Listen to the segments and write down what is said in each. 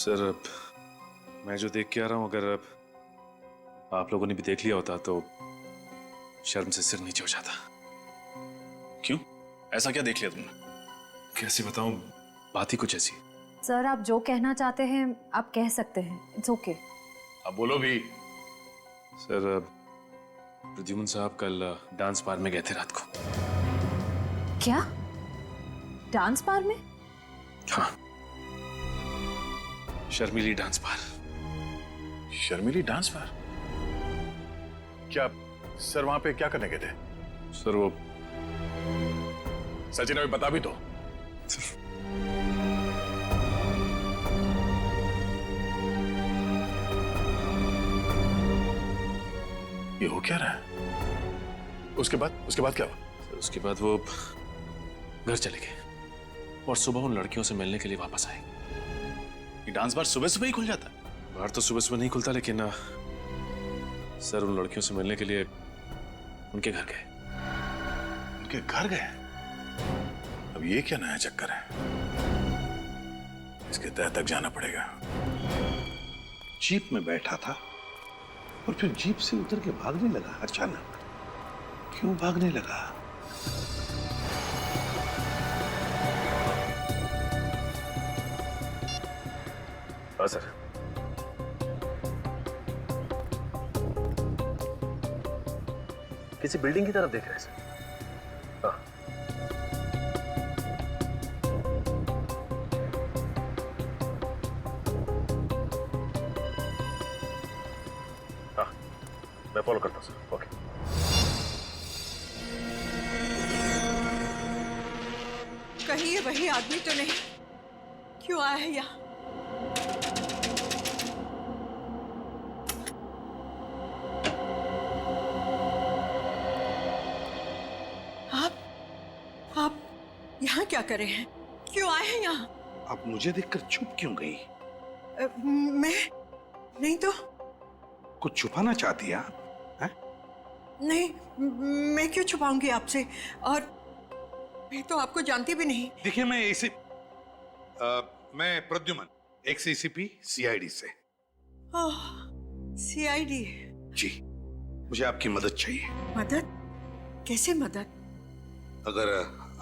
Sir मैं जो देख के आ रहा हूँ, अगर आप लोगों ने भी देख लिया होता तो शर्म से सिर नीचे हो जाता। क्यों? ऐसा क्या देख लिया तुमने? कैसे बताऊं, बात ही कुछ ऐसी। सर आप जो कहना चाहते हैं आप कह सकते हैं, इट्स ओके। अब बोलो भी। सर प्रद्युम्न साहब कल डांस बार में गए थे रात को। क्या? डांस बार में? हाँ, शर्मिली डांस बार। शर्मिली डांस बार? क्या सर वहां पे क्या करने गए थे? सर वो सचिन अभी बता भी तो। ये हो क्या रहा है? उसके बाद क्या हुआ? सर उसके बाद वो घर चले गए और सुबह उन लड़कियों से मिलने के लिए वापस आए। ये डांस बार सुबह सुबह ही खुल जाता है? बार तो सुबह सुबह नहीं खुलता, लेकिन सर उन लड़कियों से मिलने के लिए उनके घर गए। उनके घर गए? अब ये क्या नया चक्कर है? इसके तह तक जाना पड़ेगा। जीप में बैठा था और फिर जीप से उतर के भागने लगा अचानक। क्यों भागने लगा? हाँ सर। किसी बिल्डिंग की तरफ देख रहे हैं सर। हाँ। हाँ, मैं फॉलो करता हूँ सर। ओके। कहीं ये वही आदमी तो नहीं? क्यों आया है यहाँ? आप यहाँ क्या कर रहे हैं? क्यों आए हैं यहाँ? आप मुझे देखकर चुप क्यों गई? मैं नहीं तो। कुछ छुपाना चाहती है आप? नहीं, मैं क्यों छुपाऊंगी आपसे? और मैं तो आपको जानती भी नहीं। देखिए मैं प्रद्युम्न, एक्स एसीपी सीआईडी से। ओह, सीआईडी। जी, मुझे आपकी मदद चाहिए। मदद? कैसे मदद? अगर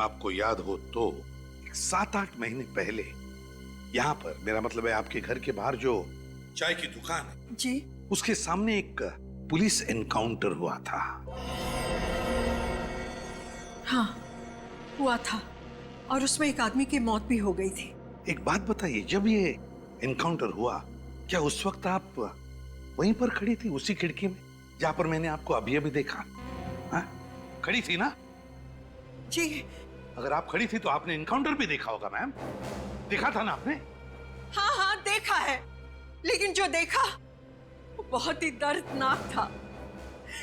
आपको याद हो तो 7-8 महीने पहले यहाँ पर, मेरा मतलब है आपके घर के बाहर जो चाय की दुकान है जी, उसके सामने एक पुलिस एनकाउंटर हुआ था। हाँ हुआ था, और उसमें एक आदमी की मौत भी हो गई थी। एक बात बताइए, जब ये एनकाउंटर हुआ क्या उस वक्त आप वहीं पर खड़ी थी, उसी खिड़की में जहां पर मैंने आपको अभी अभी देखा? हाँ? खड़ी थी ना? जी। अगर आप खड़ी थी तो आपने एनकाउंटर भी देखा होगा मैम। देखा था ना आपने? हाँ हाँ देखा है, लेकिन जो देखा वो बहुत ही दर्दनाक था।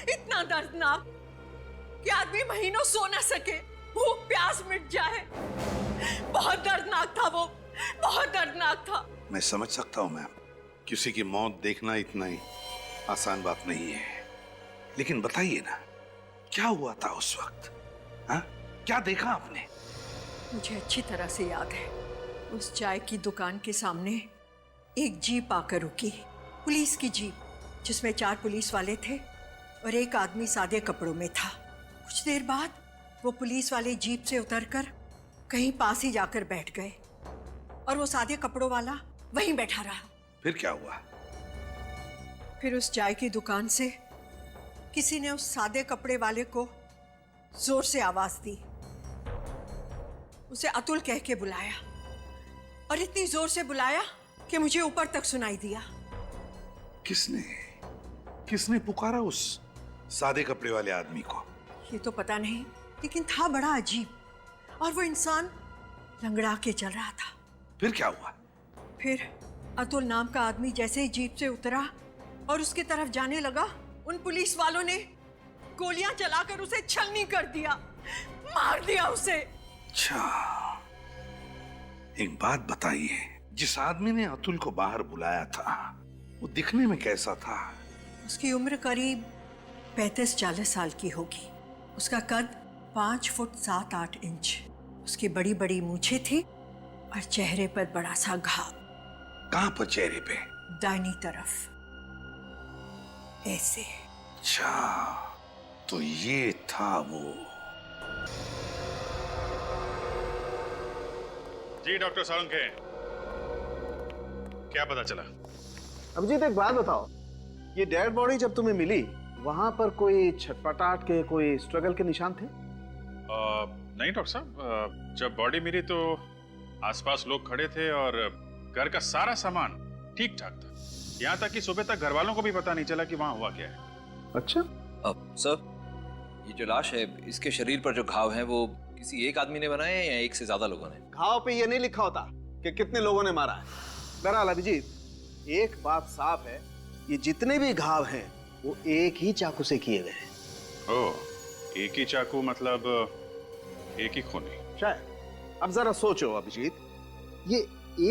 इतना दर्दनाक कि आदमी महीनों सो ना सके, भूख प्यास मिट जाए। बहुत दर्दनाक था वो, बहुत दर्दनाक था। मैं समझ सकता हूं मैम, किसी की मौत देखना इतना ही आसान बात नहीं है, लेकिन बताइए ना क्या हुआ था उस वक्त? हाँ, क्या देखा आपने? मुझे अच्छी तरह से याद है, उस चाय की दुकान के सामने एक जीप आकर रुकी, पुलिस की जीप, जिसमें 4 पुलिस वाले थे और एक आदमी सादे कपड़ों में था। कुछ देर बाद वो पुलिस वाले जीप से उतरकर कहीं पास ही जाकर बैठ गए और वो सादे कपड़ों वाला वहीं बैठा रहा। फिर क्या हुआ? फिर उस चाय की दुकान से किसी ने उस सादे कपड़े वाले को जोर से आवाज दी, उसे अतुल कह के बुलाया, और इतनी जोर से बुलाया कि मुझे ऊपर तक सुनाई दिया। किसने पुकारा उस सादे कपड़े वाले आदमी को? ये तो पता नहीं, लेकिन था बड़ा अजीब, और वो इंसान लंगड़ा के चल रहा था। फिर क्या हुआ? फिर अतुल नाम का आदमी जैसे ही जीप से उतरा और उसकी तरफ जाने लगा, उन पुलिस वालों ने गोलियां चलाकर उसे छलनी कर दिया, मार दिया उसे। अच्छा, एक बात बताइए, जिस आदमी ने अतुल को बाहर बुलाया था वो दिखने में कैसा था? उसकी उम्र करीब 35-40 साल की होगी। उसका कद 5 फुट 7-8 इंच। उसकी बड़ी बड़ी मूछें थी और चेहरे पर बड़ा सा घाव। कहां पर चेहरे पे? दाहिनी तरफ, ऐसे। अच्छा, तो ये था वो। जी डॉक्टर सालुंके, क्या पता चला? अभिजीत एक बात बताओ, ये डेड बॉडी जब तुम्हें मिली वहां पर कोई छटपटाहट के, कोई स्ट्रगल के निशान थे? नहीं डॉक्टर साहब, जब बॉडी मिली तो आसपास लोग खड़े थे और घर का सारा सामान ठीक ठाक था। यहाँ तक कि सुबह तक घर वालों को भी पता नहीं चला कि वहाँ हुआ क्या है। अच्छा, सर, ये जो लाश है, इसके शरीर पर जो घाव हैं वो किसी एक आदमी ने बनाए हैं या एक से ज्यादा लोगों ने? घाव पे ये नहीं लिखा होता कि कितने लोगों ने मारा है। बहरहाल अभिजीत, एक बात साफ है, ये जितने भी घाव हैं वो एक ही चाकू से किए गए हैं। ओह, एक ही चाकू मतलब एक ही खूनी? शायद। अब जरा सोचो अभिजीत, ये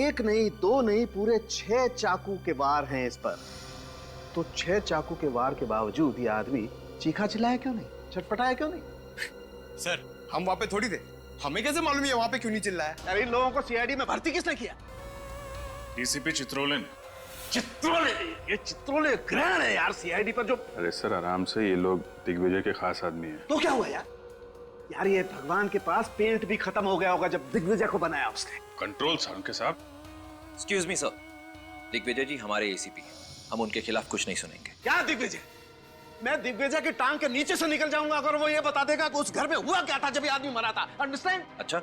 एक नहीं, दो नहीं, पूरे 6 चाकू के वार हैं इस पर। तो 6 चाकू के वार के बावजूद ये आदमी चीखा चिल्लाया क्यों नहीं, छटपटाया क्यों नहीं? सर, हम वहाँ पे थोड़ी थे, हमें कैसे मालूम है वहाँ पे क्यों नहीं चिल्लाया? यार इन लोगों को सीआईडी में भर्ती किसने किया? डीसीपी चित्रोले ने। चित्रोले? ये चित्रोले ग्रहण है यार सीआईडी पर जो। अरे सर आराम से, ये लोग दिग्विजय के खास आदमी हैं। तो क्या हुआ यार? यार ये भगवान के पास पेंट भी खत्म हो गया होगा जब दिग्विजय को बनाया उसने। कंट्रोल सालुंके साहब। एक्सक्यूज मी सर, दिग्विजय जी हमारे एसीपी हैं, हम उनके खिलाफ कुछ नहीं सुनेंगे। क्या दिग्विजय? मैं दिग्विजय की टांग के नीचे से निकल जाऊंगा अगर वो ये बता देगा कि उस घर में हुआ क्या था जब ये आदमी मरा था। अंडरस्टैंड? अच्छा,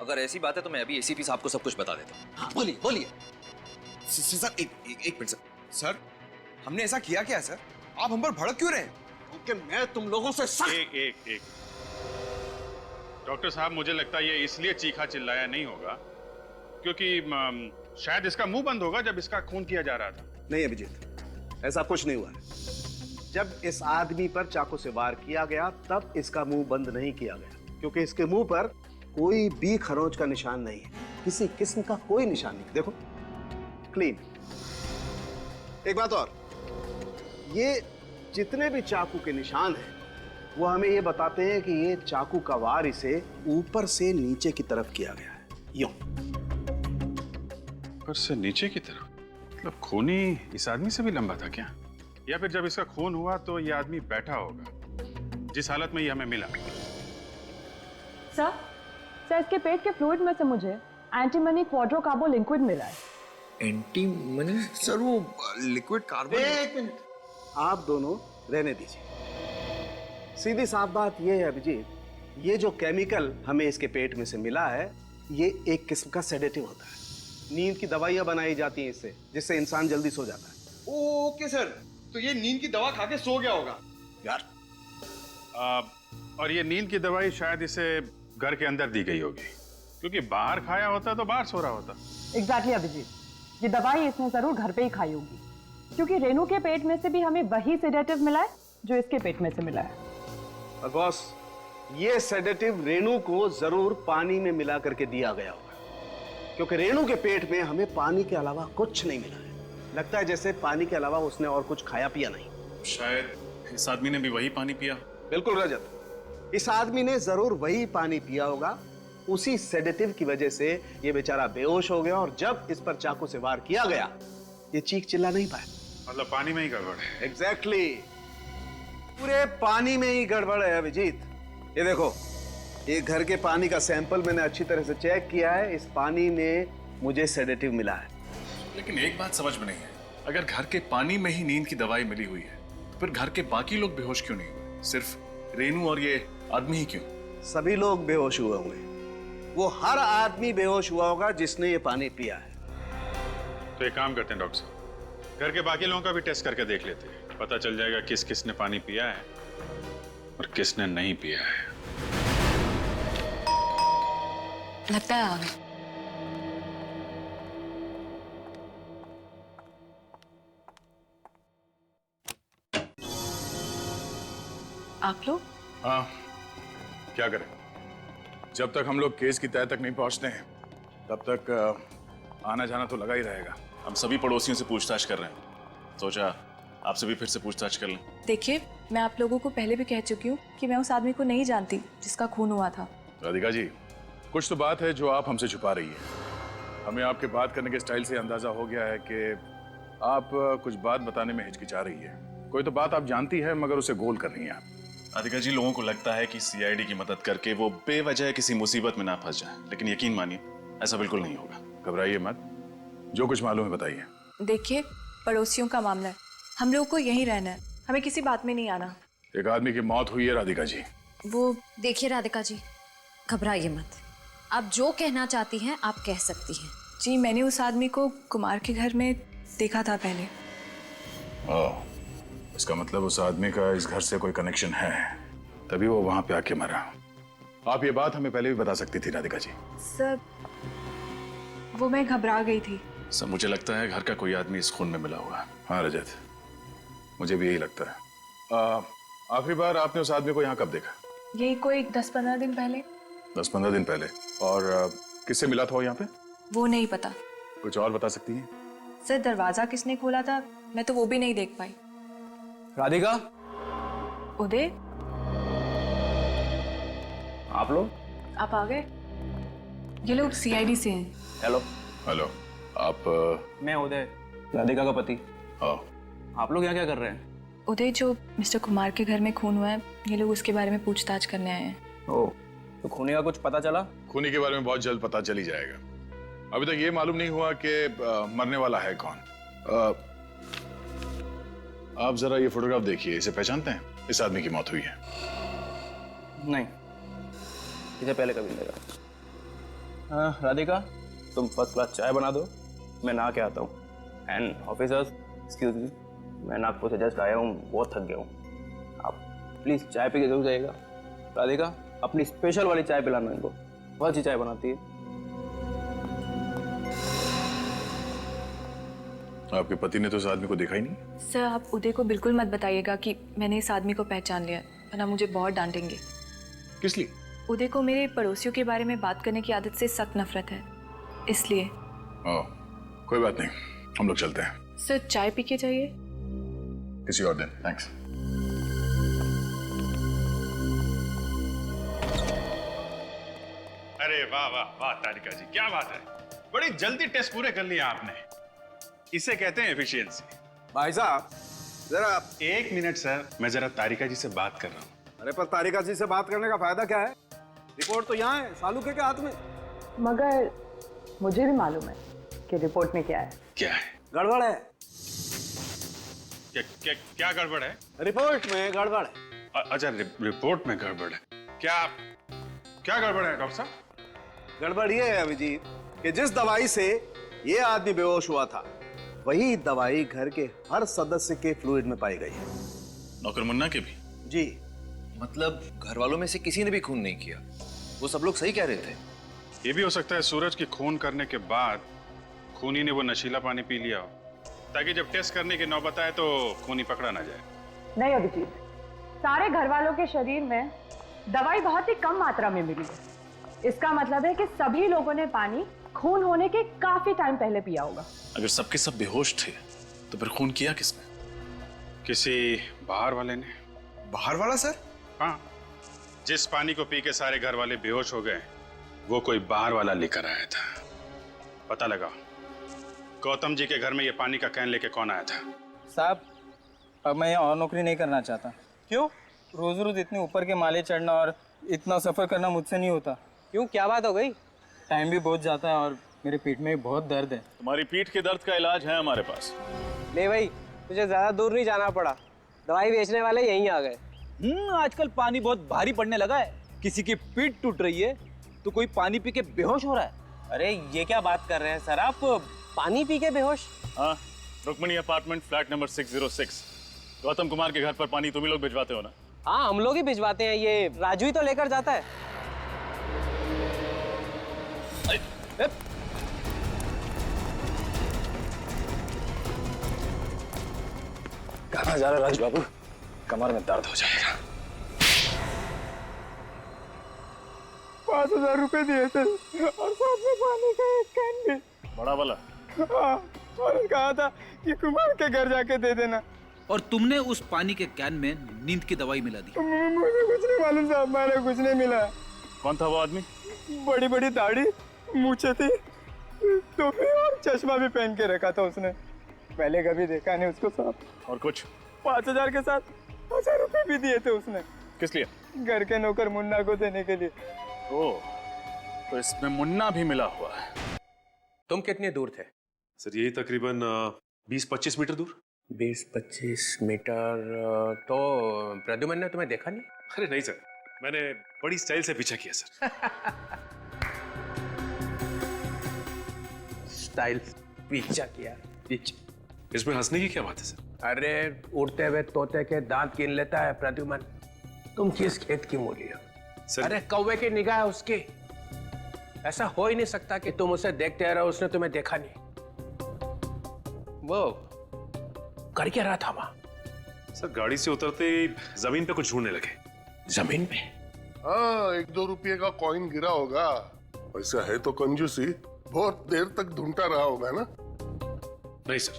अगर ऐसी बात है तो मैं अभी एसीपी साहब को सब कुछ बता देता हूँ। हाँ, बोलिए बोलिए। सर, एक मिनट सर। सर, हमने ऐसा किया क्या है सर? आप हम पर भड़क क्यों रहे हैं? क्योंकि मैं तुम लोगों से सख्त। एक डॉक्टर साहब, मुझे लगता है ये इसलिए चीखा चिल्लाया नहीं होगा क्योंकि शायद इसका मुंह बंद होगा जब इसका खून किया जा रहा था। नहीं अभिजीत, ऐसा कुछ नहीं हुआ है। जब इस आदमी पर चाकू से वार किया गया तब इसका मुंह बंद नहीं किया गया, क्योंकि इसके मुंह पर कोई भी खरोंच का निशान नहीं है, किसी किस्म का कोई निशान नहीं। देखो, क्लीन। एक बात और, ये जितने भी चाकू के निशान हैं वो हमें ये बताते हैं कि ये चाकू का वार इसे ऊपर से नीचे की तरफ किया गया है, यूं। ऊपर से नीचे की तरफ? मतलब खूनी इस आदमी से भी लंबा था क्या? या फिर जब इसका खून हुआ तो ये आदमी बैठा होगा, जिस हालत में ये हमें मिला। सर, इसके पेट के फ्लूइड में से मुझे एंटीमनी क्वाड्रोकार्बो लिक्विड मिला है। एंटीमनी? सर, वो लिक्विड कार्बन। एक मिनट, आप दोनों रहने दीजिए। सीधी साफ बात यह है अभिजीत, ये जो केमिकल हमें इसके पेट में से मिला है ये एक किस्म का सेडेटिव होता है। नींद की दवाइयां बनाई जाती हैं इससे, जिससे इंसान जल्दी सो जाता है। ओके सर, तो ये नींद की दवा खा के सो गया होगा यार। और ये नींद की दवाई शायद इसे घर के अंदर दी गई होगी, क्योंकि बाहर खाया होता तो बाहर सो रहा होता। एग्जैक्टली अभिजीत, ये दवाई इसने जरूर घर पे ही खाई होगी, क्योंकि रेनू के पेट में से भी हमें वही सेडेटिव मिला है जो इसके पेट में से मिला है। और बॉस, ये सेडेटिव रेनू को जरूर पानी में मिला करके दिया गया होगा, क्योंकि रेनू के पेट में हमें पानी के अलावा कुछ नहीं मिला है। लगता है जैसे पानी के अलावा उसने और कुछ खाया पिया नहीं। शायद इस आदमी ने भी वही पानी पिया। बिल्कुल रजत, इस आदमी ने जरूर वही पानी पिया होगा। उसी सेडेटिव की वजह से ये बेचारा बेहोश हो गया और जब इस पर चाकू से वार किया गया ये चीख चिल्ला नहीं पाया। मतलब पानी में ही गड़बड़ है। एग्जैक्टली, पूरे पानी में ही गड़बड़ है अभिजीत। ये देखो, ये घर के पानी का सैंपल मैंने अच्छी तरह से चेक किया है, इस पानी में मुझे सेडेटिव मिला है। लेकिन एक बात समझ में नहीं है, अगर घर के पानी में ही नींद की दवाई मिली हुई है तो फिर घर के बाकी लोग बेहोश क्यों नहीं हुए? सिर्फ रेनू और ये आदमी ही क्यों? सभी लोग बेहोश हुए होंगे, वो हर आदमी बेहोश हुआ होगा जिसने ये पानी पिया है। तो एक काम करते हैं डॉक्टर साहब, घर के बाकी लोगों का भी टेस्ट करके देख लेते हैं, पता चल जाएगा किस किसने पानी पिया है और किसने नहीं पिया है। लगता है आ गए। आप लोग? हाँ, क्या करें, जब तक हम लोग केस की तह तक नहीं पहुंचते हैं तब तक आना जाना तो लगा ही रहेगा। हम सभी पड़ोसियों से पूछताछ कर रहे हैं, सोचा आपसे भी फिर से पूछताछ कर लें। देखिए, मैं आप लोगों को पहले भी कह चुकी हूँ कि मैं उस आदमी को नहीं जानती जिसका खून हुआ था। राधिका जी, कुछ तो बात है जो आप हमसे छुपा रही है। हमें आपके बात करने के स्टाइल से अंदाजा हो गया है कि आप कुछ बात बताने में हिचकिचा रही है। कोई तो बात आप जानती है मगर उसे गोल कर रही हैं आप। राधिका जी, लोगों को लगता है कि सीआईडी की मदद करके वो बेवजह किसी मुसीबत में ना फंस जाए, लेकिन यकीन मानिए ऐसा बिल्कुल नहीं होगा। घबराइए मत, जो कुछ मालूम है बताइए। देखिए, पड़ोसियों का मामला है, हम लोगों को यहीं रहना है, हमें किसी बात में नहीं आना। एक आदमी की मौत हुई है राधिका जी। वो देखिए राधिका जी, घबराइए मत। आप जो कहना चाहती हैं आप कह सकती हैं। जी, मैंने उस आदमी को कुमार के घर में देखा था पहले। इसका मतलब उस आदमी का इस घर से कोई कनेक्शन है, तभी वो वहां पे आके मरा। आप ये बात हमें पहले भी बता सकती थी राधिका जी। सर, वो मैं घबरा गई थी। सर, मुझे लगता है घर का कोई आदमी इस खून में मिला हुआ है। हाँ रजत, मुझे भी यही लगता है। आखिरी बार आपने उस आदमी को यहाँ कब देखा? यही कोई 10-15 दिन पहले। 10-15 दिन पहले। और किससे मिला था वो यहाँ पे? वो नहीं पता। कुछ और बता सकती हैं? सर, दरवाजा किसने खोला था मैं तो वो भी नहीं देख पाई। राधिका, उदय, आप लोग? आप आ गए? ये लोग सीआईडी से हैं। हेलो। हेलो, आप? मैं उदय, राधिका का पति। आप लोग यहाँ क्या कर रहे हैं? उदय, जो मिस्टर कुमार के घर में खून हुआ है, ये लोग उसके बारे में पूछताछ करने आए हैं। ओह, तो खूनी का कुछ पता चला? खूनी के बारे में बहुत जल्द पता चल ही जाएगा। अभी तक ये मालूम नहीं हुआ कि मरने वाला है कौन। आप जरा ये फोटोग्राफ देखिए, इसे पहचानते हैं? इस आदमी की मौत हुई है। नहीं, इसे पहले कभी नहीं देखा। राधिका, तुम फर्स्ट क्लास चाय बना दो, मैं नहा के आता हूँ। एंड ऑफिसर्स, एक्सक्यूज मी, मैं नागपुर से जस्ट आया हूँ, बहुत थक गया हूँ। आप प्लीज चाय पी के जरूर जाइएगा। राधिका, अपनी स्पेशल वाली चाय पिलाना इनको, बहुत अच्छी चाय बनाती है। आपके पति ने तो उस आदमी को देखा ही नहीं? सर, आप उदय को बिल्कुल मत बताइएगा कि मैंने इस आदमी को पहचान लिया, वरना मुझे बहुत डांटेंगे। किस लिए? उदय को मेरे पड़ोसियों के बारे में बात करने की आदत से सख्त नफरत है, इसलिए। कोई बात नहीं, हम लोग चलते हैं। सर, चाय पी के जाइए। किसी और दिन। थैंक्स। अरे वाह वाह वाह तारिका जी, क्या बात है, बड़ी जल्दी टेस्ट पूरे कर लिया आपने। इसे कहते हैं एफिशिएंसी। भाई साहब, जरा 1 मिनट सर, मैं जरा तारिका जी से बात कर रहा हूँ। अरे पर तारिका जी से बात करने का फायदा क्या है? रिपोर्ट तो यहाँ है, सालू के हाथ में। मगर मुझे भी मालूम है कि रिपोर्ट में क्या है। क्या है? गड़बड़ है। क्या गड़बड़ है? रिपोर्ट में गड़बड़ है। अच्छा, रिपोर्ट में गड़बड़ है। क्या गड़बड़ है डॉक्टर साहब? गड़बड़ ये है अभिजीत कि जिस दवाई से ये आदमी बेहोश हुआ था, वही दवाई घर के हर सदस्य के फ्लूइड में पाई गई है। नौकर मुन्ना के भी? जी। मतलब घर वालों में से किसी ने भी खून नहीं किया? वो सब लोग सही कह रहे थे। ये भी हो सकता है सूरज की खून करने के बाद खूनी ने वो नशीला पानी पी लिया हो, ताकि जब टेस्ट करने की नौबत आए तो खूनी पकड़ा ना जाए। नहीं अभिजीत, सारे घर वालों के शरीर में दवाई बहुत ही कम मात्रा में मिली है। इसका मतलब है कि सभी लोगों ने पानी खून होने के काफी टाइम पहले पिया होगा। अगर सबके सब बेहोश थे तो फिर खून किया किसने? किसी बाहर वाले ने। बाहर वाला सर? हाँ, जिस पानी को पी के सारे घर वाले बेहोश हो गए, वो कोई बाहर वाला लेकर आया था। पता लगा गौतम जी के घर में ये पानी का कैन लेके कौन आया था? साहब, अब मैं और नौकरी नहीं करना चाहता। क्यों? रोज रोज इतने ऊपर के माले चढ़ना और इतना सफर करना मुझसे नहीं होता। क्यों, क्या बात हो गई? टाइम भी बहुत जाता है और मेरे पीठ में बहुत दर्द है। तुम्हारी पीठ के दर्द का इलाज है हमारे पास। ले भाई, तुझे ज्यादा दूर नहीं जाना पड़ा, दवाई बेचने वाले यहीं आ गए। आजकल पानी बहुत भारी पड़ने लगा है। किसी की पीठ टूट रही है तो कोई पानी पी के बेहोश हो रहा है। अरे ये क्या बात कर रहे हैं सर आप? पानी पी के बेहोश? हाँ, Rukmani apartment flat number 606। Gautam Kumar के घर पर पानी तुम ही लोग भिजवाते हो ना? हाँ, हम लोग ही भिजवाते हैं, ये राजू ही तो लेकर जाता है। कहाँ जा रहा है राजू बाबू? कमर में दर्द हो जाएगा। 5,000 रुपए दिए थे और साथ में पानी का एक कैन भी। बड़ा वाला? हाँ, और कहा था कि कुमार के घर जाके दे देना। और तुमने उस पानी के कैन में नींद की दवाई मिला दी? मुझे कुछ नहीं मालूम साहब, मैंने कुछ नहीं मिला। कौन था वो आदमी? बड़ी बड़ी दाढ़ी, मूछें थी, टोपी और चश्मा भी पहन के रखा था उसने। पहले कभी देखा नहीं उसको साहब। और कुछ? 5,000 के साथ 1,000 रुपए भी दिए थे उसने। किस लिए? घर के नौकर मुन्ना को देने के लिए। ओह, तो इसमें मुन्ना भी मिला हुआ है। तुम कितने दूर थे? सर यही तकरीबन 20-25 मीटर दूर। 20-25 मीटर। तो प्रद्युमन ने तुम्हें देखा नहीं? अरे नहीं सर, मैंने बड़ी स्टाइल से पीछा किया सर। स्टाइल पीछा किया? इसमें हंसने की क्या बात है सर? अरे उड़ते हुए तोते के दांत गिन लेता है प्रद्युमन। तुम किस खेत की मूली हो? सर अरे कौवे की निगाह है उसकी। ऐसा हो ही नहीं सकता कि तुम उसे देखते रहो उसने तुम्हें देखा नहीं। वो कर क्या रहा था वहां? सर गाड़ी से उतरते ही जमीन पे कुछ ढूंढने लगे। जमीन पे? हाँ, 1-2 रुपये का कॉइन गिरा होगा। वैसा है तो कंजूसी, बहुत देर तक ढूंढता रहा होगा ना। नहीं सर,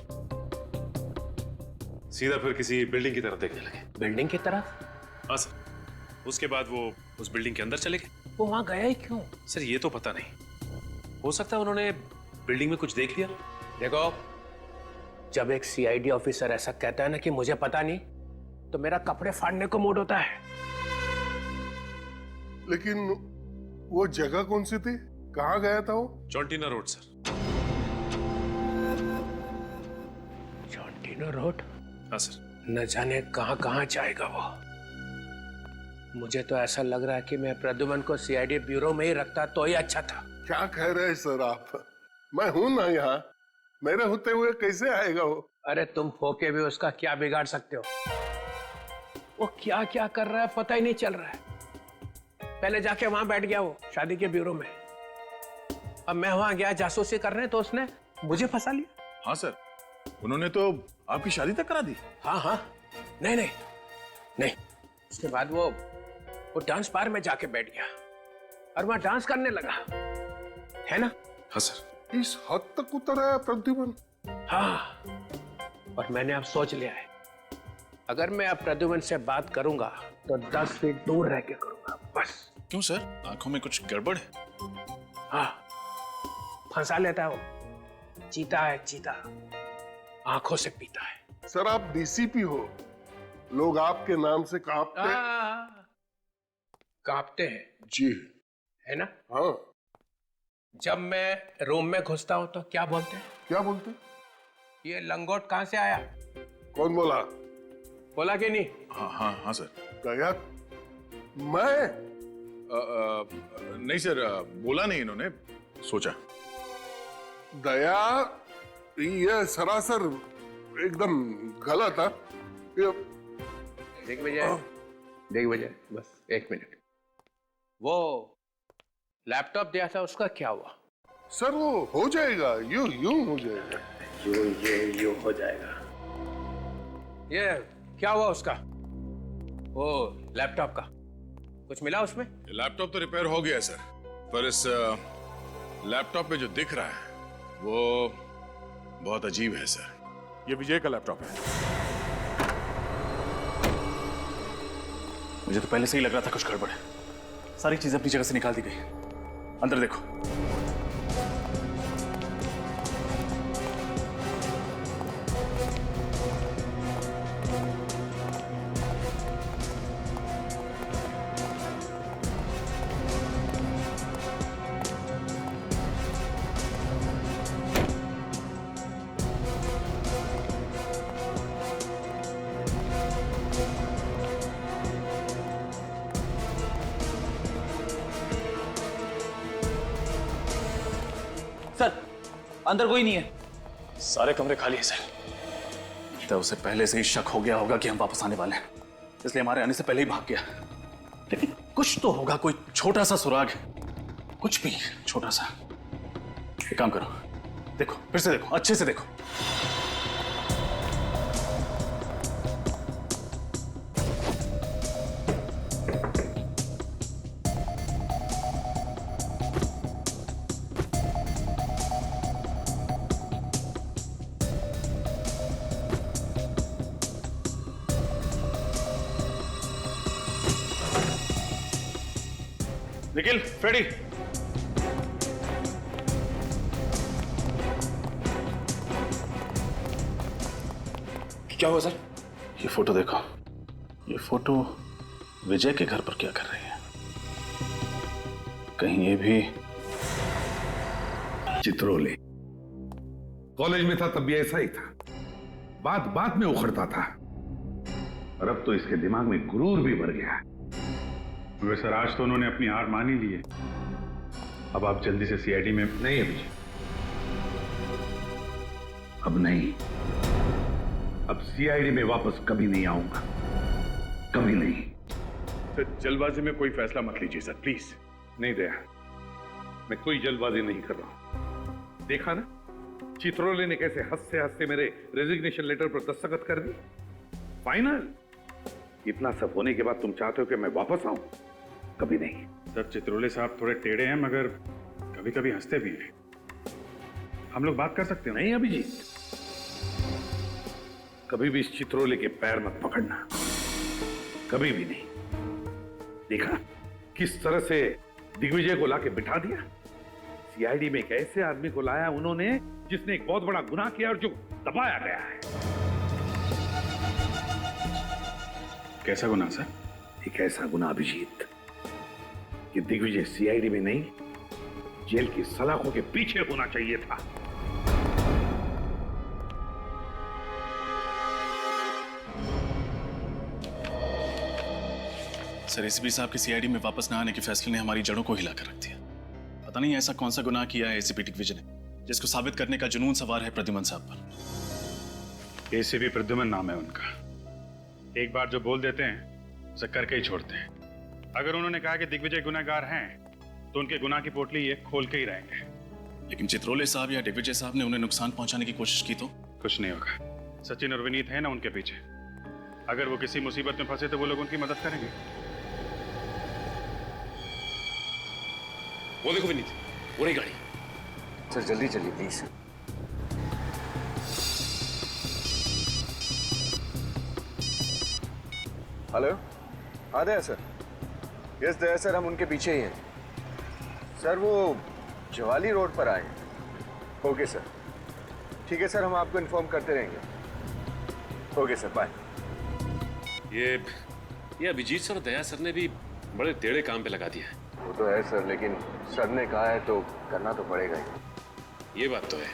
सीधा फिर किसी बिल्डिंग की तरफ देखने लगे। बिल्डिंग की तरफ? हाँ सर, उसके बाद वो उस बिल्डिंग के अंदर चले गए। वो वहां गया ही क्यों? सर ये तो पता नहीं, हो सकता है उन्होंने बिल्डिंग में कुछ देख लिया। देखो, जब एक सीआईडी ऑफिसर ऐसा कहता है ना कि मुझे पता नहीं, तो मेरा कपड़े फाड़ने को मूड होता है। लेकिन वो जगह कौन सी थी? कहाँ गया था वो? चौंटीना रोड सर। चौंटीना रोड? हाँ सर। न जाने कहाँ कहाँ जाएगा वो। मुझे तो ऐसा लग रहा है कि मैं प्रद्युमन को सीआईडी ब्यूरो में ही रखता तो ही अच्छा था। क्या कह रहे हैं सर आप? मैं हूं ना यहाँ, मेरे होते हुए कैसे आएगा वो? अरे तुम होके भी उसका क्या बिगाड़ सकते हो? वो क्या क्या कर रहा है पता ही नहीं चल रहा है। पहले जाके वहां बैठ गया वो शादी के ब्यूरो में। अब मैं वहां गया जासूसी करने तो उसने मुझे फंसा लिया। हाँ सर, उन्होंने तो आपकी शादी तक करा दी। हाँ हाँ, नहीं नहीं नहीं। उसके बाद वो डांस बार में जाके बैठ गया और वहां डांस करने लगा, है ना? हाँ सर। इस हद तक उतर आया प्रद्युमन? हाँ, और मैंने अब सोच लिया है, अगर मैं अब प्रद्युमन से बात करूंगा तो 10 फीट दूर रह के करूंगा बस। क्यों सर, आंखों में कुछ गड़बड़ है? हाँ, फंसा लेता है वो। चीता है चीता, आंखों से पीता है। सर आप डीसीपी हो, लोग आपके नाम से कांपते कांपते हैं जी, है ना? हाँ। जब मैं रूम में घुसता हूं तो क्या बोलते हैं? क्या बोलते? ये लंगोट कहां से आया? कौन बोला? बोला कि नहीं? हाँ हाँ हाँ सर। दया, मैं नहीं सर, बोला नहीं इन्होंने, सोचा। दया, ये सरासर एकदम गलत है। देख विजय, बस 1 मिनट। वो लैपटॉप दिया था उसका क्या हुआ? सर वो हो जाएगा, यूं हो जाएगा। यूं हो जाएगा। ये क्या हुआ उसका? वो लैपटॉप का कुछ मिला उसमें? लैपटॉप तो रिपेयर हो गया है सर, पर इस लैपटॉप पे जो दिख रहा है वो बहुत अजीब है सर। ये विजय का लैपटॉप है। मुझे तो पहले से ही लग रहा था कुछ गड़बड़ है। सारी चीजें अपनी जगह से निकाल दी गई। अंदर देखो। अंदर कोई नहीं है। सारे कमरे खाली है सर। तो उसे पहले से ही शक हो गया होगा कि हम वापस आने वाले हैं, इसलिए हमारे आने से पहले ही भाग गया। लेकिन कुछ तो होगा, कोई छोटा सा सुराग, कुछ भी छोटा सा। एक काम करो, देखो, फिर से देखो, अच्छे से देखो। निखिल, फ्रेडी, क्या हुआ सर? ये फोटो देखो। ये फोटो विजय के घर पर क्या कर रही है? कहीं ये भी चित्रोले कॉलेज में था तब भी ऐसा ही था, बात बात में उखड़ता था, और अब तो इसके दिमाग में गुरूर भी भर गया। मगर सर आज तो उन्होंने अपनी हार मान ही ली है। अब आप जल्दी से सीआईडी में। नहीं अभिजीत, अब नहीं। अब सीआईडी में वापस कभी नहीं आऊंगा, कभी नहीं। सर जल्दबाजी में कोई फैसला मत लीजिए सर, प्लीज। नहीं दया, मैं कोई जल्दबाजी नहीं कर रहा हूं। देखा ना चित्रोले ने कैसे हंसते हंसते मेरे रेजिग्नेशन लेटर पर दस्तखत कर दी। फाइनल। इतना सब होने के बाद तुम चाहते हो कि मैं वापस आऊं? कभी नहीं। सर चित्रोले साहब थोड़े टेढ़े हैं, मगर कभी कभी हंसते भी हैं। हम लोग बात कर सकते हैं। नहीं अभिजीत, कभी भी इस चित्रोले के पैर मत पकड़ना, कभी भी नहीं। देखा किस तरह से दिग्विजय को लाके बिठा दिया। सीआईडी में एक ऐसे आदमी को लाया उन्होंने जिसने एक बहुत बड़ा गुनाह किया और जो दबाया गया है। कैसा गुनाह सर? एक ऐसा गुनाह अभिजीत कि दिग्विजय सीआईडी में नहीं, जेल की सलाखों के पीछे होना चाहिए था। सर एसीपी साहब के सीआईडी में वापस न आने के फैसले ने हमारी जड़ों को हिलाकर रख दिया। पता नहीं ऐसा कौन सा गुनाह किया है एसीपी दिग्विजय ने, जिसको साबित करने का जुनून सवार है प्रद्युमन साहब पर। एसीपी प्रद्युमन नाम है उनका। एक बार जो बोल देते हैं उसे करके ही छोड़ते हैं। अगर उन्होंने कहा कि दिग्विजय गुनहगार हैं तो उनके गुनाह की पोटली ये खोल के ही रहेंगे। लेकिन चित्रोले साहब या दिग्विजय साहब ने उन्हें नुकसान पहुंचाने की कोशिश की तो? कुछ नहीं होगा। सचिन और विनीत है ना उनके पीछे। अगर वो किसी मुसीबत में फंसे तो वो लोग उनकी मदद करेंगे। वो देखो विनीत, वो रही गाड़ी। सर जल्दी चलिए प्लीज। हेलो, हाँ दया सर। यस दया सर, हम उनके पीछे ही हैं सर। वो जवाली रोड पर आए। ओके सर, ठीक है सर, हम आपको इन्फॉर्म करते रहेंगे। Okay sir, bye. ये अभिजीत सर और दया सर ने भी बड़े टेढ़े काम पे लगा दिया है। वो तो है सर, लेकिन सर ने कहा है तो करना तो पड़ेगा ही। ये बात तो है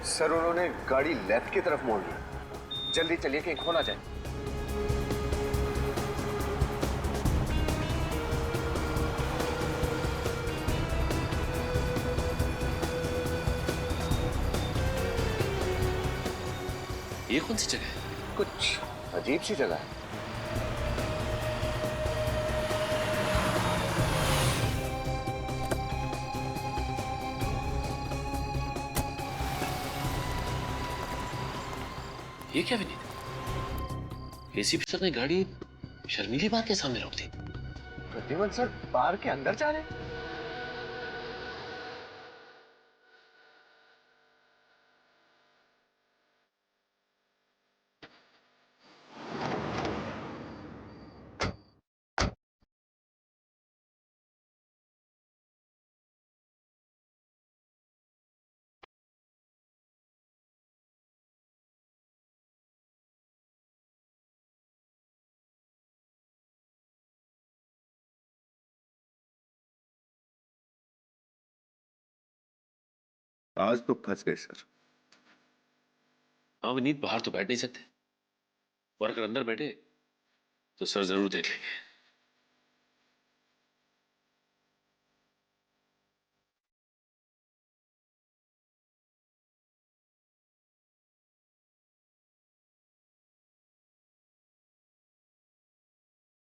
सर। उन्होंने गाड़ी लेफ्ट की तरफ मोड़ ली। जल्दी चलिए कहीं खो ना जाए। ये कौन सी जगह है? कुछ अजीब सी जगह है। ये क्या विनीत? एसीपी सर ने गाड़ी शर्मिली बार के सामने रोक दी। प्रद्युमन सर बार के अंदर जा रहे हैं। आज तो फंस गए सर। हाँ विनीत, बाहर तो बैठ नहीं सकते, और अगर अंदर बैठे तो सर जरूर देख लेंगे।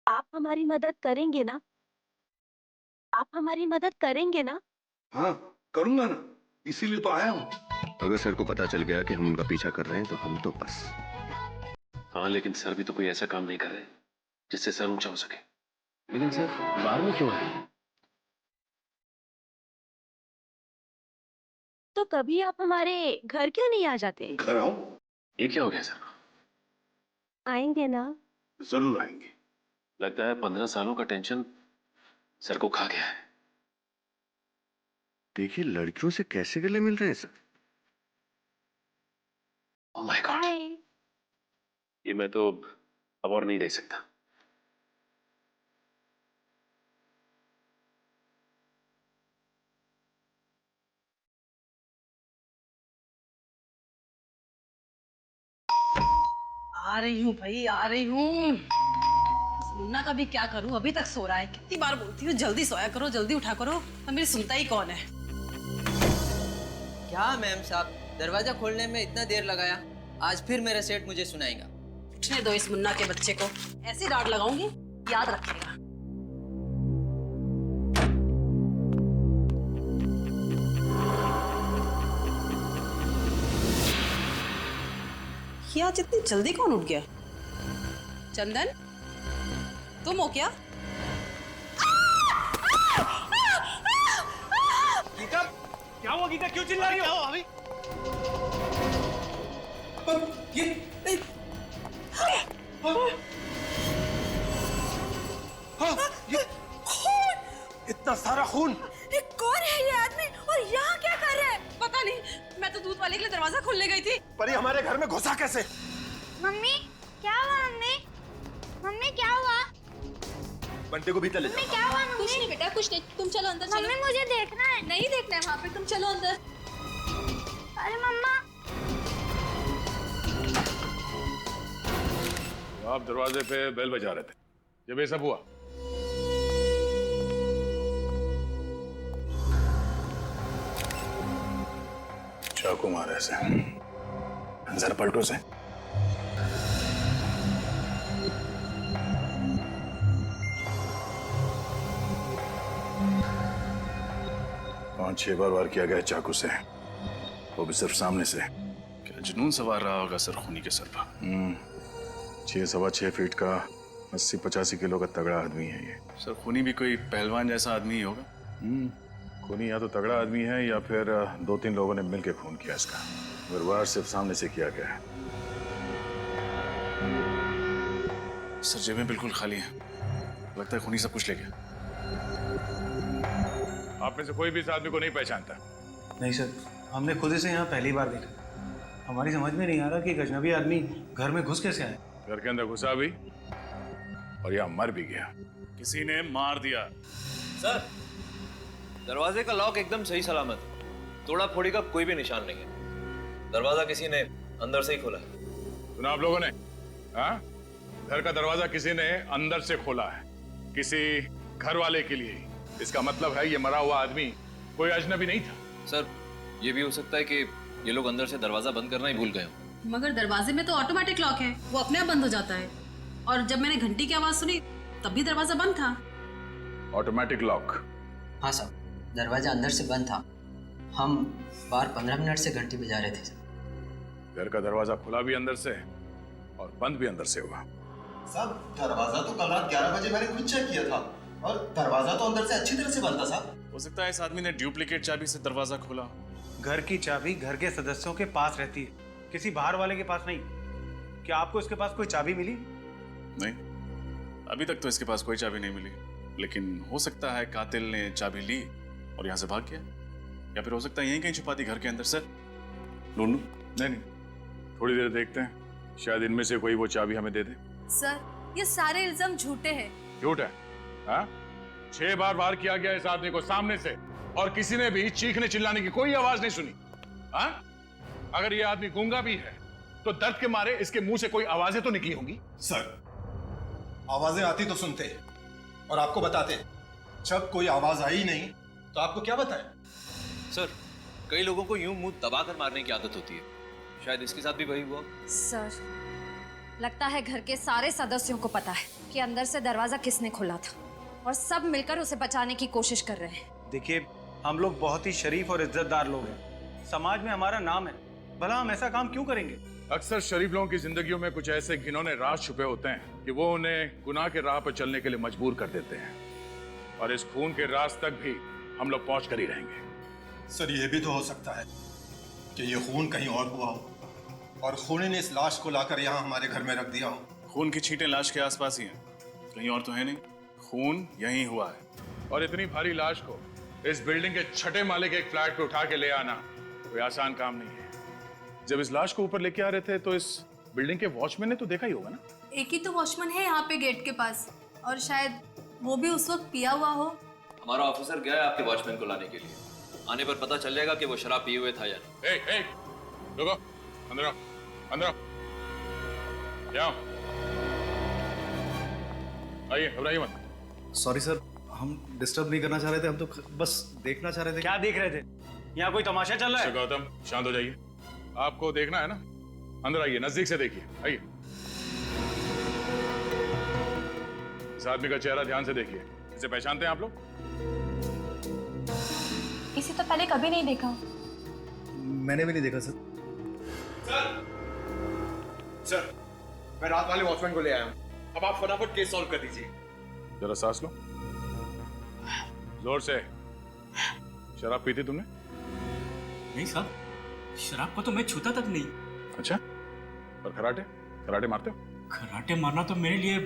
आप हमारी मदद करेंगे ना? आप हमारी मदद करेंगे ना? हाँ करूंगा ना, इसीलिए तो आया हूं। अगर सर को पता चल गया कि हम उनका पीछा कर रहे हैं तो हम तो बस। हाँ लेकिन सर भी तो कोई ऐसा काम नहीं कर रहे जिससे सर ऊंचा हो सके। लेकिन सर बाहर में क्यों है? तो कभी आप हमारे घर क्यों नहीं आ जाते? घर आऊं? ये क्या हो गया सर? आएंगे ना? जरूर आएंगे। लगता है 15 सालों का टेंशन सर को खा गया है। देखिए लड़कियों से कैसे गले मिल रहे हैं सर। ओह माय गॉड, ये मैं तो अब और नहीं देख सकता। आ रही हूँ भाई, आ रही हूँ। मुन्ना का भी क्या करूँ, अभी तक सो रहा है। कितनी बार बोलती हूँ जल्दी सोया करो, जल्दी उठा करो, पर मेरी सुनता ही कौन है। क्या मैम साहब, दरवाजा खोलने में इतना देर लगाया? आज फिर मेरा सेठ मुझे सुनाएगा। उठने दो इस मुन्ना के बच्चे को, ऐसी डांट लगाऊंगी याद रखेगा। ये आज इतनी जल्दी कौन उठ गया? चंदन, तुम हो क्या? गीता, क्या हुआ गीता, क्यों चिल्ला रही हो? क्या हुआ अभी? इतना सारा खून! ये कौन है ये आदमी और यहाँ क्या कर रहा है? पता नहीं, मैं तो दूध वाले के लिए दरवाजा खोलने गई थी। पर ये हमारे घर में घुसा कैसे? मम्मी क्या हुआ? मम्मी मम्मी क्या हुआ? बंटे को भीतर ले मम्मी क्या हुआ? मम्मी कुछ नहीं बेटा, कुछ नहीं, तुम चलो अंदर चलो। मम्मी मुझे देखना है। नहीं देखना है वहाँ पे, तुम चलो अंदर। अरे मम्मा, आप दरवाजे पे बेल बजा रहे थे जब ये सब हुआ। चाकू मारे से, जरा पलटू से। पांच छह बार वार किया गया चाकू से, वो भी सिर्फ सामने से। क्या जुनून सवार रहा होगा सर खूनी के सर पर। 6-6.25 फीट का 80-85 किलो का तगड़ा आदमी है ये। सर खूनी भी कोई पहलवान जैसा आदमी ही होगा। खूनी या तो तगड़ा आदमी है या फिर 2-3 लोगों ने मिलकर खून किया इसका। मगर वार सिर्फ सामने से किया गया है। सर जेबें बिल्कुल खाली हैं, लगता है खूनी सब कुछ ले गया। आप में से कोई भी इस आदमी को नहीं पहचानता? नहीं सर, हमने खुद इसे यहाँ पहली बार देखा। हमारी समझ में नहीं आ रहा कि एक अजनबी आदमी घर में घुस कैसे आया। घर के अंदर घुसा भी और यहाँ मर भी गया। किसी ने मार दिया। सर, दरवाजे का लॉक एकदम सही सलामत है, तोड़ा फोड़ी का कोई भी निशान नहीं है। दरवाजा किसी ने अंदर से ही खोला है। सुना आप लोगों ने? हाँ, घर का दरवाजा किसी ने अंदर से खोला है, किसी घर वाले के लिए। इसका मतलब है ये मरा हुआ आदमी कोई अजनबी नहीं था। सर, ये भी हो सकता है कि ये लोग अंदर से दरवाजा बंद करना ही भूल गए हों। मगर दरवाजे में तो ऑटोमेटिक लॉक है, वो अपने आप बंद हो जाता है। और जब मैंने घंटी की आवाज सुनी तब भी दरवाजा बंद था। Automatic lock? हाँ साहब, दरवाजा अंदर से बंद था। हम बाहर 15 मिनट से घंटी बजा रहे थे। घर का दरवाजा खुला भी अंदर से और बंद भी अंदर से हुआ। साहब, दरवाजा तो कल रात 11 बजे मैंने खुद चेक किया था और दरवाजा तो अंदर से अच्छी तरह से बंद था साहब। हो सकता है इस आदमी ने डुप्लीकेट चाबी से दरवाजा खोला। घर की चाबी घर के सदस्यों के पास रहती है, किसी बाहर वाले के पास नहीं। क्या आपको इसके पास कोई चाबी मिली? नहीं, अभी तक तो इसके पास कोई चाबी नहीं मिली, लेकिन हो सकता है कातिल ने चाबी ली और यहाँ से भाग गया, या फिर हो सकता है यहीं कहीं छुपा दी घर के अंदर। सर लूलू? नहीं, थोड़ी देर देखते हैं, शायद इनमें से कोई वो चाबी हमें दे दे। सर, ये सारे इल्जाम झूठे हैं। झूठ है? हाँ? 6 बार वार किया गया इस आदमी को सामने से और किसी ने भी चीखने चिल्लाने की कोई आवाज नहीं सुनी। हाँ? अगर ये आदमी गूंगा भी है तो दर्द के मारे इसके मुंह से कोई आवाजें तो निकली होंगी। सर, आवाजें आती तो सुनते और आपको बताते। जब कोई आवाज आई नहीं तो आपको क्या बताएं? सर, कई लोगों को यूं मुंह दबाकर मारने की आदत होती है, शायद इसके साथ भी वही हुआ। सर, लगता है घर के सारे सदस्यों को पता है कि अंदर से दरवाजा किसने खोला था और सब मिलकर उसे बचाने की कोशिश कर रहे हैं। देखिए, हम लोग बहुत ही शरीफ और इज्जतदार लोग हैं, समाज में हमारा नाम है, भला हम ऐसा काम क्यों करेंगे? अक्सर शरीफ लोगों की जिंदगियों में कुछ ऐसे घिनौने राज छुपे होते हैं कि वो उन्हें गुनाह के राह पर चलने के लिए मजबूर कर देते हैं, और इस खून के राज तक भी हम लोग पहुंच कर ही रहेंगे। सर, ये भी तो हो सकता है कि ये खून कहीं और हुआ हो और खूनी ने इस लाश को लाकर यहाँ हमारे घर में रख दिया हो। खून की छींटें लाश के आसपास ही हैं, कहीं और तो है नहीं। खून यहीं हुआ है। और इतनी भारी लाश को इस बिल्डिंग के 6ठे माले के एक फ्लैट पे उठा के ले आना कोई आसान काम नहीं है। जब इस लाश को ऊपर लेके आ रहे थे तो इस बिल्डिंग के वॉचमैन ने तो देखा ही होगा ना। एक ही तो वॉचमैन है यहाँ पे गेट के पास, और शायद वो भी उस वक्त पिया हुआ हो। हमारा ऑफिसर गया है आपके वॉचमैन को लाने के लिए। आने पर पता चल जाएगा कि वो शराब पिए हुए था या नहीं। ए, रुको, अंदर आओ, अंदर आओ, क्या आइए, घबराइए मत। सॉरी सर, हम डिस्टर्ब नहीं करना चाह रहे थे, हम तो बस देखना चाह रहे थे। क्या देख रहे थे? यहाँ कोई तमाशा चल रहा है? गौतम शांत हो जाइए, आपको देखना है ना, अंदर आइए, नजदीक से देखिए, आइए। इस आदमी का चेहरा ध्यान से देखिए, इसे पहचानते हैं आप लोग? इसे तो पहले कभी नहीं देखा। मैंने भी नहीं देखा सर। सर, मैं रात वाले वॉचमैन को ले आया हूँ। अब आप फटाफट केस सॉल्व कर दीजिए। जरा सांस लो, जोर से। शराब पी थी तुमने? नहीं साहब, शराब को तो मैं छूता तक नहीं। अच्छा, और कराटे? कराटे मारते हो? कराटे मारना तो मेरे लिए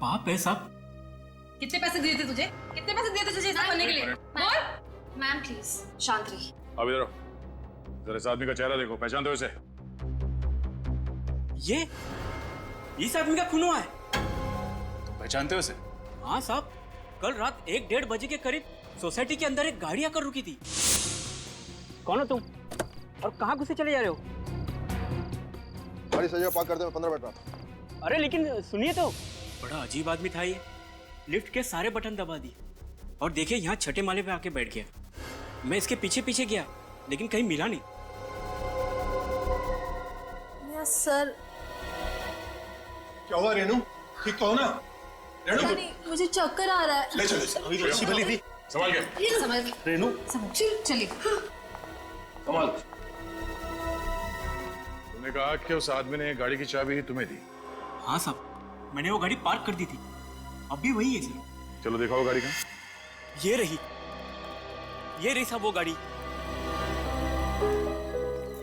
पाप है साहब। कितने पैसे दिए थे तुझे? कितने पैसे दिए थे तुझे ऐसा करने के लिए? बोल। मैम प्लीज शांत रहिए। अब इधर आओ, जरा इस आदमी का चेहरा देखो, पहचानते हो इसे? ये इस आदमी का खून हुआ है। तुम पहचानते हो इसे? हाँ साहब, कल रात 1-1:30 बजे के करीब सोसाइटी के अंदर एक गाड़ी आकर रुकी थी। कौन हो तुम और कहाँ घुसे चले जा रहे हो? गाड़ी सही पार्क कर दे, मैं 15 मिनट में आता हूं। अरे लेकिन सुनिए तो। बड़ा अजीब आदमी था ये। लिफ्ट के सारे बटन दबा दिए और देखिए यहाँ छठे माले पे आके बैठ गया। मैं इसके पीछे पीछे गया लेकिन कहीं मिला नहीं। Yes sir. क्या हुआ रेनू? ठीक तो हो ना? रेनू नहीं, मुझे चक्कर आ रहा है। ले चलो इसे, अभी तो अच्छी भली थी। संभाल के। समझ रेनू चलिए। कमाल, तुमने कहा कि उस आदमी ने गाड़ी की चाबी तुम्हें दी? हाँ साहब, मैंने वो गाड़ी पार्क कर दी थी, अभी वही है सर। चलो दिखाओ गाड़ी कहाँ। ये रही साहब वो गाड़ी,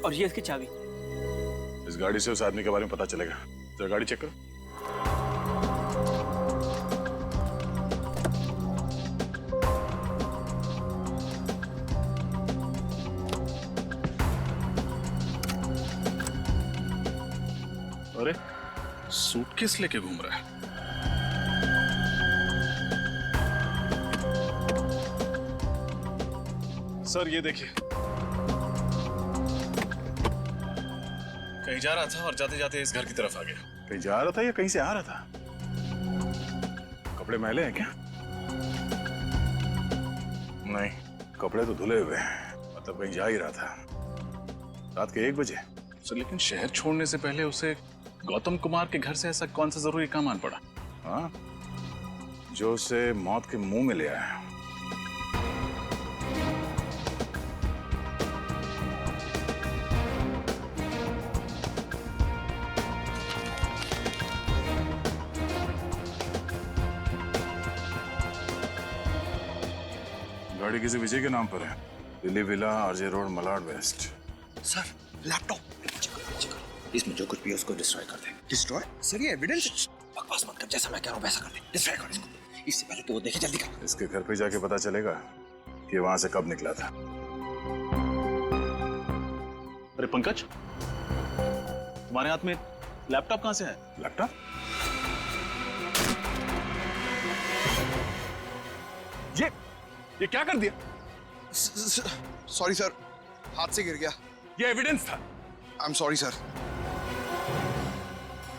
और ये इसकी चाबी। इस गाड़ी से उस आदमी के बारे में पता चलेगा। जरा गाड़ी चेक करो। अरे सूटकेस लेके घूम रहा है। सर ये देखिए, कहीं जा रहा था और जाते जाते इस घर की तरफ आ गया। कहीं जा रहा था या कहीं से आ रहा था? कपड़े मैले हैं क्या? नहीं, कपड़े तो धुले हुए हैं, मतलब कहीं जा ही रहा था। रात के 1 बजे? सर लेकिन शहर छोड़ने से पहले उसे गौतम कुमार के घर से ऐसा कौन सा जरूरी काम आन पड़ा, हाँ, जो उसे मौत के मुंह में ले आया? गाड़ी किसी विजय के नाम पर है, Delhi villa, RJ road, Malad west. Sir laptop इसमें जो कुछ भी है उसको डिस्ट्रॉय कर दे। डिस्ट्रॉय? सर ये एविडेंस। बकवास मत कर, जैसा मैं कह रहा हूँ वैसा कर दे। डिस्ट्रॉय कर इसको, इससे पहले कि वो देखे। जल्दी कर। इसके घर पे जाके पता चलेगा कि वहां से कब निकला था। अरे पंकज, तुम्हारे हाथ में लैपटॉप कहां से है? लैपटॉप? ये क्या कर दिया? सॉरी सर, हाथ से गिर गया। ये एविडेंस था। I am sorry sir.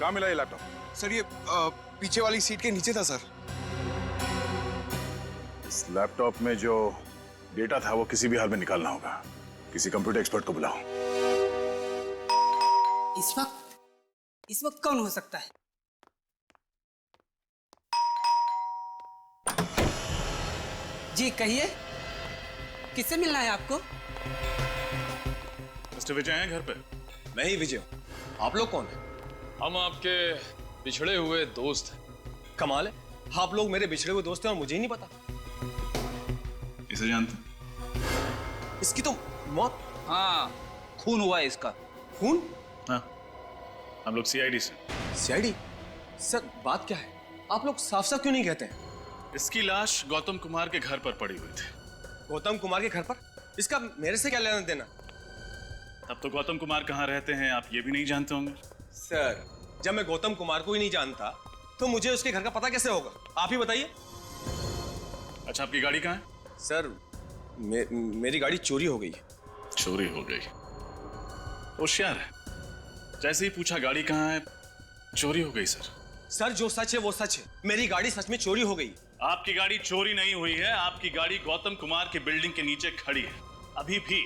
कहाँ मिला ये लैपटॉप? सर ये पीछे वाली सीट के नीचे था सर। इस लैपटॉप में जो डेटा था वो किसी भी हाल में निकालना होगा। किसी कंप्यूटर एक्सपर्ट को बुलाओ। इस वक्त कौन हो सकता है? जी कहिए, किससे मिलना है आपको? मिस्टर विजय हैं घर पे? मैं ही विजय हूँ। आप लोग कौन हैं? हम आपके बिछड़े हुए दोस्त हैं। कमाल है, आप लोग मेरे बिछड़े हुए दोस्त हैं और मुझे ही नहीं पता। इसे जानते? इसकी तो मौत। हाँ, खून हुआ है इसका। खून? हाँ, हम लोग सीआईडी से। सीआईडी? सर बात क्या है? आप लोग साफ साफ क्यों नहीं कहते हैं? इसकी लाश गौतम कुमार के घर पर पड़ी हुई थी। गौतम कुमार के घर पर? इसका मेरे से क्या लेना देना? तब तो गौतम कुमार कहाँ रहते हैं आप ये भी नहीं जानते होंगे। सर, जब मैं गौतम कुमार को ही नहीं जानता तो मुझे उसके घर का पता कैसे होगा? आप ही बताइए। अच्छा, आपकी गाड़ी कहाँ है? सर, मेरी गाड़ी चोरी हो गई। चोरी हो गई? होशियार है, जैसे ही पूछा गाड़ी कहाँ है, चोरी हो गई। सर, जो सच है वो सच है, मेरी गाड़ी सच में चोरी हो गई। आपकी गाड़ी चोरी नहीं हुई है, आपकी गाड़ी गौतम कुमार की बिल्डिंग के नीचे खड़ी है अभी भी।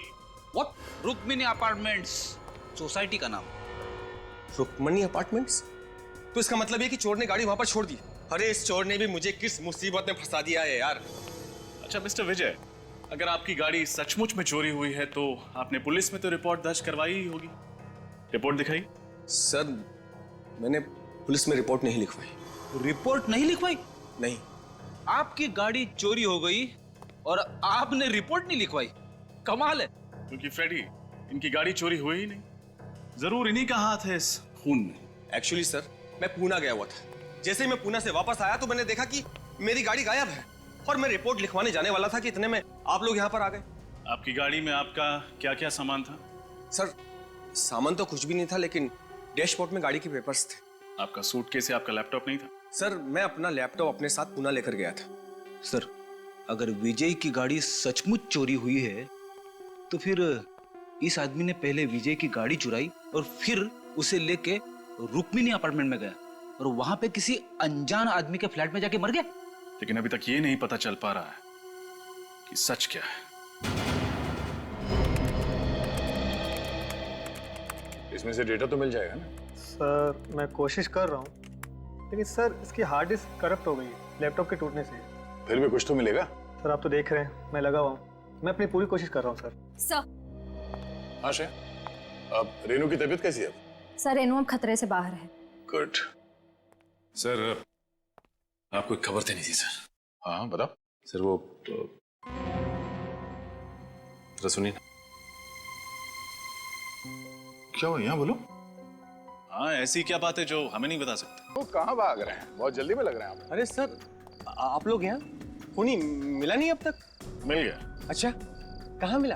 व्हाट? रुक्मिणी अपार्टमेंट्स, सोसाइटी का नाम। रुक्मिणी अपार्टमेंट्स? तो इसका मतलब ये कि चोर ने गाड़ी वहां पर छोड़ दी। अरे इस चोर ने भी मुझे किस मुसीबत में फंसा दिया है यार। अच्छा मिस्टर विजय, अगर आपकी गाड़ी सचमुच में चोरी हुई है तो आपने पुलिस में तो रिपोर्ट दर्ज करवाई ही होगी। रिपोर्ट दिखाई। सर, मैंने पुलिस में रिपोर्ट नहीं लिखवाई। रिपोर्ट नहीं लिखवाई? नहीं। आपकी गाड़ी चोरी हो गई और आपने रिपोर्ट नहीं लिखवाई? कमाल है। क्योंकि फ्रेडी, इनकी गाड़ी चोरी हुई ही नहीं, जरूर इन्हीं का हाथ है इस खून में। एक्चुअली सर, मैं पूना गया हुआ था। जैसे ही मैं पूना से वापस आया तो मैंने देखा कि मेरी गाड़ी गायब है और मैं रिपोर्ट लिखवाने जाने वाला था कि इतने में आप लोग यहाँ पर आ गए। आपकी गाड़ी में आपका क्या क्या सामान था? सर, सामान तो कुछ भी नहीं था, लेकिन डैशबोर्ड में गाड़ी के पेपर्स थे। आपका सूटकेस या आपका लैपटॉप नहीं था? सर, मैं अपना लैपटॉप अपने साथ पुणे लेकर गया था। सर, अगर विजय की गाड़ी सचमुच चोरी हुई है तो फिर इस आदमी ने पहले विजय की गाड़ी चुराई और फिर उसे लेके रुक्मिणी अपार्टमेंट में गया और वहां पे किसी अनजान आदमी के फ्लैट में जाके मर गया। लेकिन अभी तक ये नहीं पता चल पा रहा है कि सच क्या है। इसमें से डेटा तो मिल जाएगा ना? सर, मैं कोशिश कर रहा हूँ, लेकिन सर इसकी हार्ड डिस्क करप्ट हो गई है लैपटॉप के टूटने से। फिर भी कुछ तो मिलेगा। सर, आप तो देख रहे हैं मैं लगा हुआ हूँ, मैं अपनी पूरी कोशिश कर रहा हूँ सर। आशा, अब रेनू की तबीयत कैसी है? सर, रेनू अब खतरे से बाहर है। गुड। सर, आपको खबर देनी थी सर। हाँ बताओ। सर वो जरा सुनिए ना। क्या हुआ, यहाँ बोलो। हाँ, ऐसी क्या बात है जो हमें नहीं बता सकते? वो कहाँ भाग रहे हैं, बहुत जल्दी में लग रहे हैं आप। अरे सर, आप लोग यहाँ? खूनी मिला नहीं अब तक? मिल गया। अच्छा, कहाँ मिला?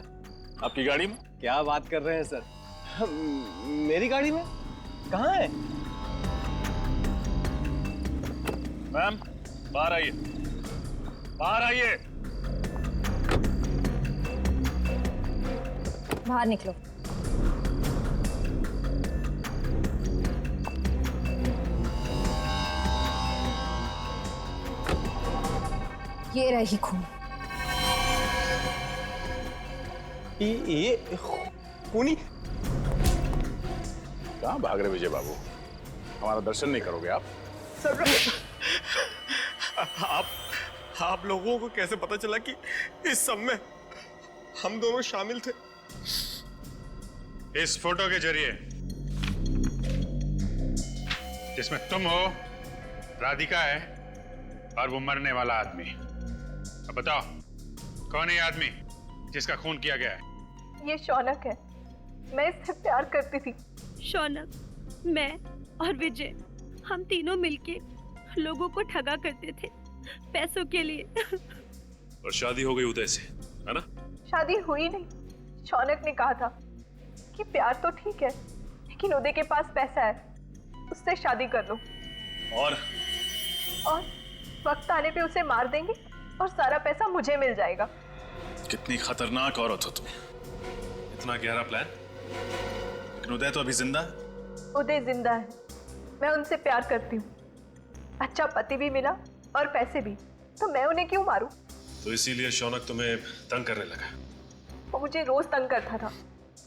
आपकी गाड़ी में। क्या बात कर रहे हैं सर? मेरी गाड़ी में? कहाँ है? मैम, बाहर आइए, बाहर आइए। बाहर निकलो। ये रही खून। ये खूनी? कहाँ भाग रहे विजय बाबू? हमारा दर्शन नहीं करोगे आप? सर, आप लोगों को कैसे पता चला कि इस सब में हम दोनों शामिल थे? इस फोटो के जरिए जिसमें तुम हो, राधिका है और वो मरने वाला आदमी। अब बताओ, कौन है ये आदमी जिसका खून किया गया है? ये शौनक है, मैं इससे प्यार करती थी। शौनक, मैं और विजय, हम तीनों मिलके लोगों को ठगा करते थे पैसों के लिए। और शादी हो गई उदय से, है ना? शादी हुई नहीं। शौनक ने कहा था कि प्यार तो ठीक है, लेकिन उदय के पास पैसा है, उससे शादी कर लो और वक्त आने पे उसे मार देंगे और सारा पैसा मुझे मिल जाएगा। कितनी खतरनाक औरत हो तुम। इतना गहरा प्लान। लेकिन उदय तो अभी जिंदा है। उदय जिंदा है, मैं उनसे प्यार करती हूँ। अच्छा पति भी मिला और पैसे भी, तो मैं उन्हें क्यों मारूं? तो इसीलिए शौनक तुम्हें तंग करने लगा। वो मुझे रोज तंग करता था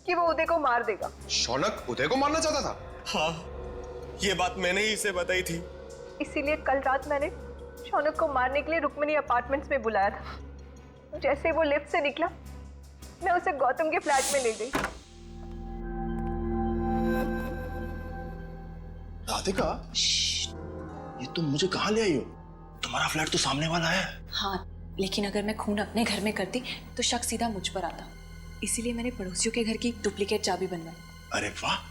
कि वो उदय को मार देगा। शौनक उदय को मारना चाहता था? हाँ, ये बात मैंने ही इसे बताई थी। इसीलिए कल रात मैंने शौनक को मारने के लिए रुक्मिणी अपार्टमेंट्स में बुलाया था। जैसे वो लिफ्ट से निकला, मैं उसे गौतम के फ्लैट में ले गई। राधिका, ये तुम मुझे कहाँ ले आई हो? तुम्हारा फ्लैट तो सामने वाला है। हाँ, लेकिन अगर मैं खून अपने घर में करती तो शक सीधा मुझ पर आता। इसीलिए मैंने पड़ोसियों के घर की डुप्लीकेट चाबी बनवाई। अरे वाह।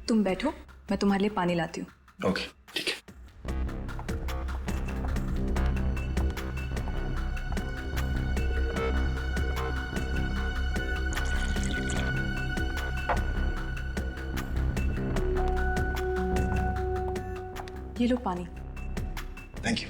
तुम बैठो, मैं तुम्हारे लिए पानी लाती हूँ। ओके, ठीक है। ये लो पानी। Thank you.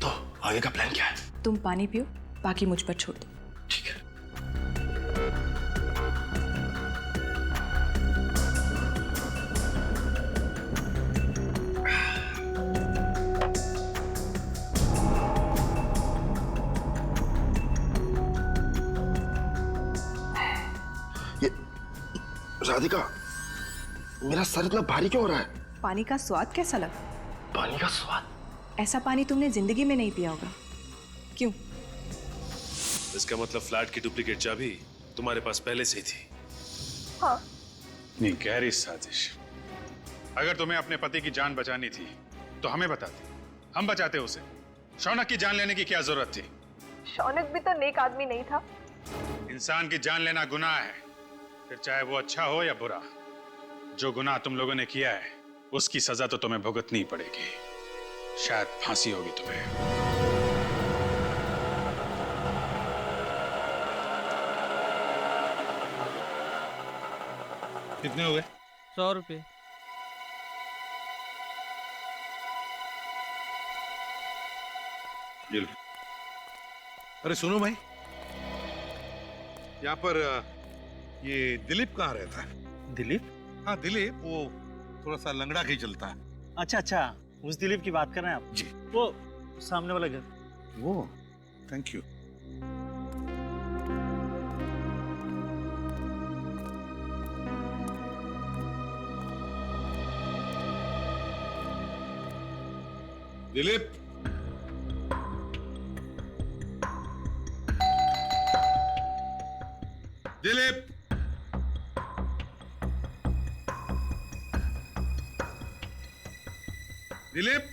तो आगे का प्लान क्या है? तुम पानी पियो, बाकी मुझ पर छोड़ दो। ठीक है। राधिका, मेरा सर इतना भारी क्यों हो रहा है? पानी का स्वाद कैसा लगा? पानी का स्वाद? ऐसा पानी तुमने जिंदगी में नहीं पिया होगा। क्यों? इसका मतलब फ्लैट की डुप्लीकेट चाबी तुम्हारे पास पहले से ही थी। हाँ। नहीं, गहरी साजिश। अगर तुम्हें अपने पति की जान बचानी थी तो हमें बताते, हम बचाते उसे। शौनक की जान लेने की क्या जरूरत थी? शौनक भी तो नेक आदमी नहीं था। इंसान की जान लेना गुनाह है, फिर चाहे वो अच्छा हो या बुरा। जो गुनाह तुम लोगों ने किया है उसकी सजा तो तुम्हें भुगतनी पड़ेगी। शायद फांसी होगी तुम्हें। कितने हो गए? 100 रुपये। अरे सुनो भाई, यहाँ पर ये दिलीप कहाँ रहता है? दिलीप? हाँ दिलीप, वो थोड़ा सा लंगड़ा के ही चलता है। अच्छा अच्छा, उस दिलीप की बात कर रहे हैं आप? जी। वो सामने वाला घर। वो, थैंक यू। दिलीप, दिलीप, दिलीप,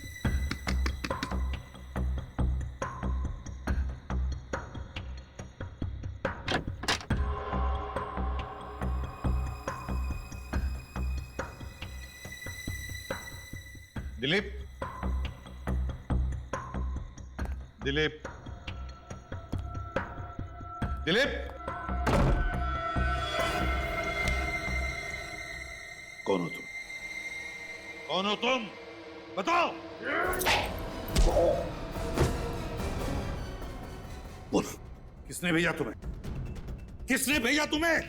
दिलीप, दिलीप, दिलीप, कौन हो तुम? कौन हो तुम? बताओ। बोलो, किसने भेजा तुम्हें? किसने भेजा तुम्हें?